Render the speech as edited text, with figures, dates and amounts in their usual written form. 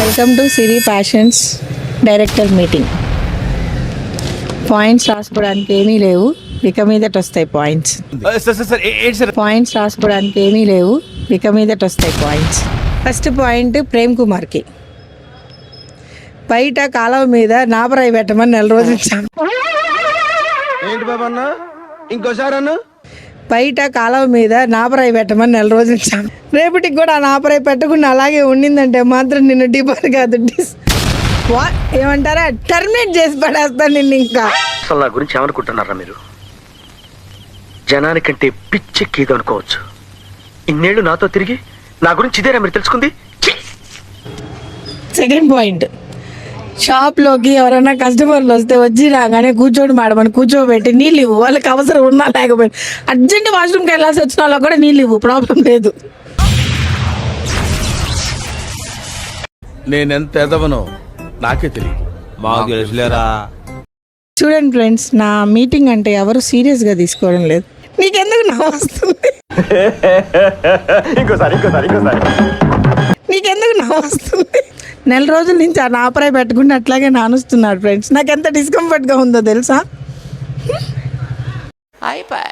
Welcome to Siri passions director meeting. Points రాసుకోవడానికి ఏమీ లేవు, ఇక మీదట వస్తాయి పాయింట్స్. పాయింట్స్ రాసుకోవడానికి ఏమీ లేవు, ఇక మీదట వస్తాయి పాయింట్స్. ఫస్ట్ పాయింట్ ప్రేమ్ కుమార్కి. బయట కాలువ మీద నాపరాయి పెట్టమని 4 రోజులు ఇచ్చాను. ఏంటి బాబా అన్న ఇంకోసారి అన్న బయట కాలువ మీద నాపరాయి పెట్టమని 4 రోజులు ఇచ్చాను. రేపటికి కూడా ఆ నాపరాయి పెట్టకుండా అలాగే ఉండిందంటే మాత్రం నిన్ను డిపార్ కాదు ఏమంటారా టర్మినేట్ చేసి పడేస్తాను నిన్ను. ఇంకా అసలు నా గురించి ఏమనుకుంటున్నారా మీరు? జనానికంటే పిచ్చెక్కిది అనుకోవచ్చు. ఇన్నేళ్ళు నాతో తిరిగి నా గురించి ఇదేనా మీరు తెలుసుకుంది? సెకండ్ పాయింట్, షాప్లోకి ఎవరైనా కస్టమర్లు వస్తే వచ్చి రాగానే కూర్చోని మాడమని కూర్చోబెట్టి నీళ్ళు ఇవ్వు. వాళ్ళకి అవసరం ఉన్నా లేకపోయినా అర్జెంట్ వాష్రూమ్కి వెళ్ళాల్సి వచ్చిన వాళ్ళకి కూడా నీళ్ళు ఇవ్వు, ప్రాబ్లం లేదు. నేనెంత ఎదవనో నాకే తెలియదు. మాకు తెలుసులేరా. చూడండి ఫ్రెండ్స్, నా మీటింగ్ అంటే ఎవరు సీరియస్గా తీసుకోవడం లేదు. నీకెందుకు నవ్వు వస్తుంది? నీకెందుకు నవ్వు వస్తుంది? 4 రోజుల నుంచి ఆ నాపరాయి పెట్టుకుంటే అట్లాగే నానుస్తున్నాడు ఫ్రెండ్స్. నాకు ఎంత డిస్కంఫర్ట్గా ఉందో తెలుసా? అయిపోయి